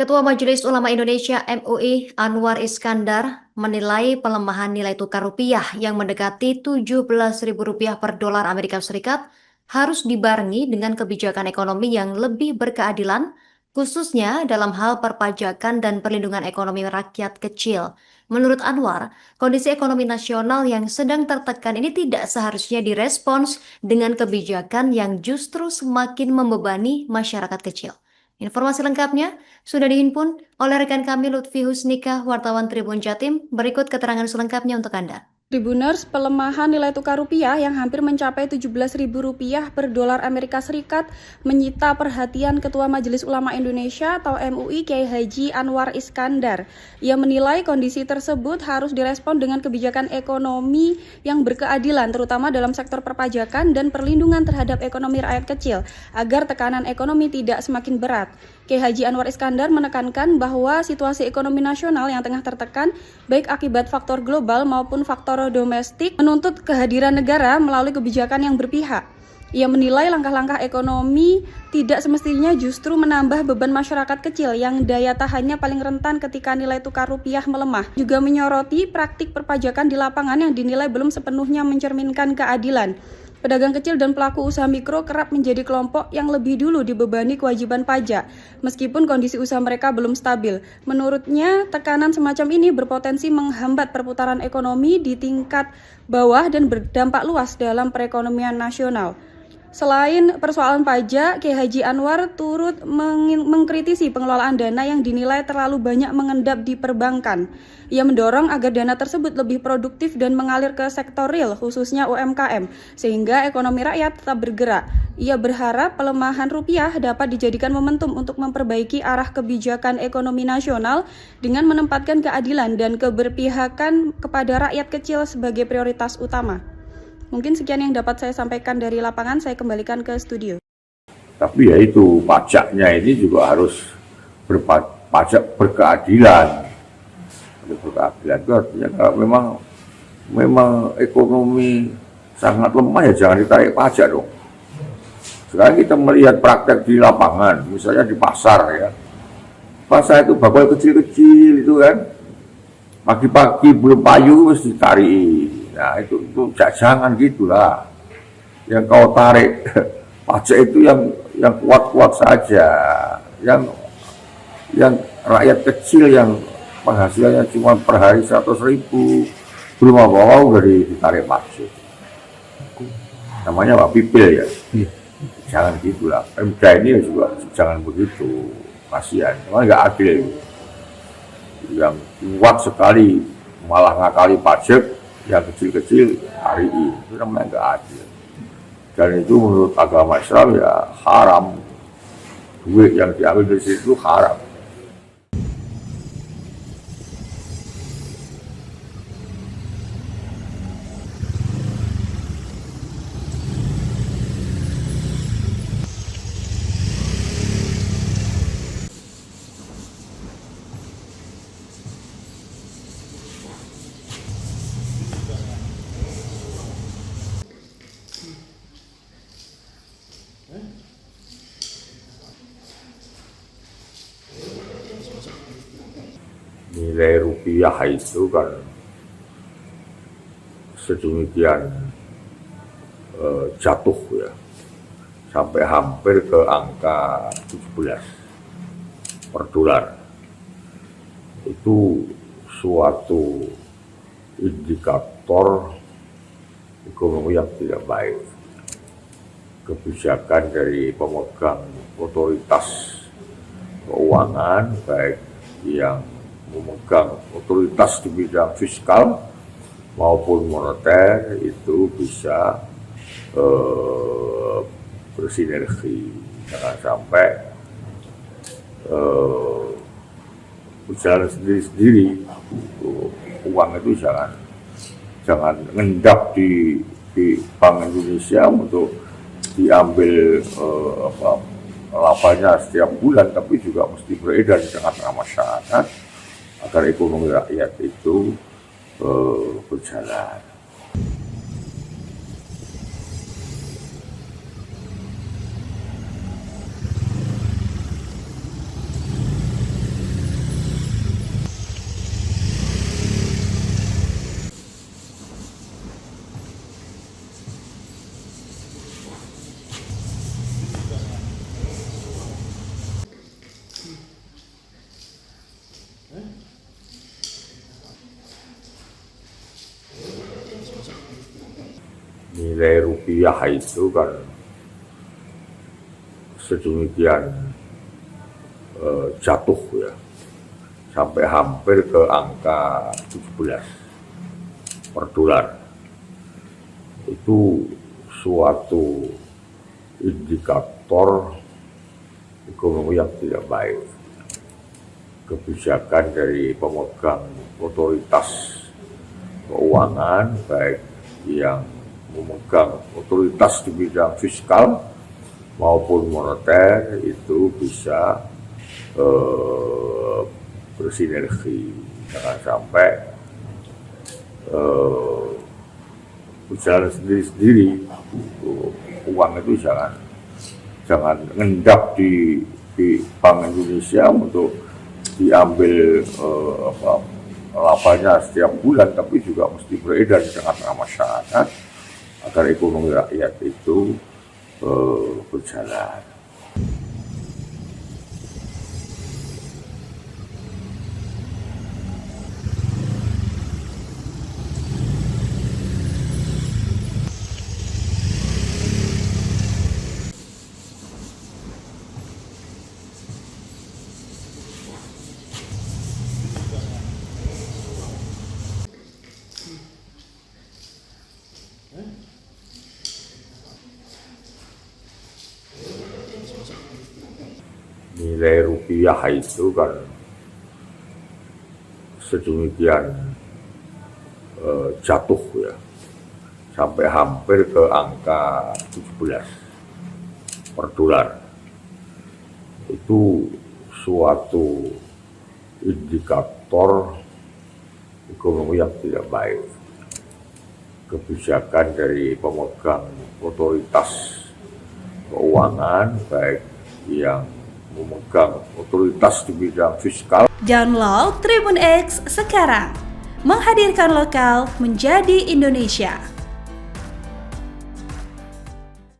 Ketua Majelis Ulama Indonesia (MUI) Anwar Iskandar menilai pelemahan nilai tukar rupiah yang mendekati Rp17.000 per dolar Amerika Serikat harus dibarengi dengan kebijakan ekonomi yang lebih berkeadilan, khususnya dalam hal perpajakan dan perlindungan ekonomi rakyat kecil. Menurut Anwar, kondisi ekonomi nasional yang sedang tertekan ini tidak seharusnya direspons dengan kebijakan yang justru semakin membebani masyarakat kecil. Informasi lengkapnya sudah dihimpun oleh rekan kami Lutfi Husnika, wartawan Tribun Jatim. Berikut keterangan selengkapnya untuk Anda. Tribuners, pelemahan nilai tukar rupiah yang hampir mencapai Rp17.000 per dolar Amerika Serikat menyita perhatian Ketua Majelis Ulama Indonesia atau MUI Kiai Haji Anwar Iskandar. Ia menilai kondisi tersebut harus direspon dengan kebijakan ekonomi yang berkeadilan, terutama dalam sektor perpajakan dan perlindungan terhadap ekonomi rakyat kecil, agar tekanan ekonomi tidak semakin berat. Kiai Haji Anwar Iskandar menekankan bahwa situasi ekonomi nasional yang tengah tertekan, baik akibat faktor global maupun faktor domestik, menuntut kehadiran negara melalui kebijakan yang berpihak. Ia menilai langkah-langkah ekonomi tidak semestinya justru menambah beban masyarakat kecil yang daya tahannya paling rentan ketika nilai tukar rupiah melemah. Juga menyoroti praktik perpajakan di lapangan yang dinilai belum sepenuhnya mencerminkan keadilan. Pedagang kecil dan pelaku usaha mikro kerap menjadi kelompok yang lebih dulu dibebani kewajiban pajak, meskipun kondisi usaha mereka belum stabil. Menurutnya, tekanan semacam ini berpotensi menghambat perputaran ekonomi di tingkat bawah dan berdampak luas dalam perekonomian nasional. Selain persoalan pajak, Kiai Haji Anwar turut mengkritisi pengelolaan dana yang dinilai terlalu banyak mengendap di perbankan. Ia mendorong agar dana tersebut lebih produktif dan mengalir ke sektor real, khususnya UMKM, sehingga ekonomi rakyat tetap bergerak. Ia berharap pelemahan rupiah dapat dijadikan momentum untuk memperbaiki arah kebijakan ekonomi nasional dengan menempatkan keadilan dan keberpihakan kepada rakyat kecil sebagai prioritas utama. Mungkin sekian yang dapat saya sampaikan dari lapangan, saya kembalikan ke studio. Tapi ya itu, pajaknya ini juga harus pajak berkeadilan. Berkeadilan itu artinya kalau memang ekonomi sangat lemah ya jangan ditarik pajak dong. Sekarang kita melihat praktek di lapangan, misalnya di pasar ya. Pasar itu bakal kecil-kecil itu kan. Pagi-pagi belum payu mesti ditarik. Nah itu jangan gitulah. Yang kau tarik pajak itu yang kuat-kuat saja, yang rakyat kecil yang penghasilannya cuma per hari 100.000 belum apa-apa udah ditarik pajak. Namanya Pak Pipil ya. Jangan gitulah. Pemda ini juga jangan begitu, kasihan. Memang nggak adil. Yang kuat sekali malah ngakali pajak, yang kecil-kecil hari ini itu namanya nggak adil. Dan itu menurut agama Islam ya haram. Duit yang diambil dari situ haram. Nilai rupiah itu kan sedemikian jatuh ya, sampai hampir ke angka 17 per dolar. Itu suatu indikator ekonomi yang tidak baik. Kebijakan dari pemegang otoritas keuangan, baik yang memegang otoritas di bidang fiskal maupun moneter itu bisa bersinergi, jangan sampai berjalan sendiri-sendiri. Uang itu jangan ngendap di Bank Indonesia untuk diambil labanya setiap bulan, tapi juga mesti beredar di tengah-tengah masyarakat agar ekonomi rakyat itu berjalan. rupiah itu kan sedemikian jatuh ya, sampai hampir ke angka 17 per dolar. Itu suatu indikator ekonomi yang tidak baik. Kebijakan dari pemegang otoritas keuangan, baik yang memegang otoritas di bidang fiskal maupun moneter, itu bisa bersinergi, jangan sampai berjalan sendiri-sendiri. Uang itu jangan ngendap di Bank Indonesia untuk diambil labanya setiap bulan, tapi juga mesti beredar di tengah-tengah masyarakat agar ekonomi rakyat itu berjalan. Nilai rupiah itu kan sedemikian jatuh ya, sampai hampir ke angka 17 per dolar. Itu suatu indikator ekonomi yang tidak baik. Kebijakan dari pemegang otoritas keuangan, baik yang memegang otoritas di bidang fiskal. Download Tribun X sekarang, menghadirkan lokal menjadi Indonesia.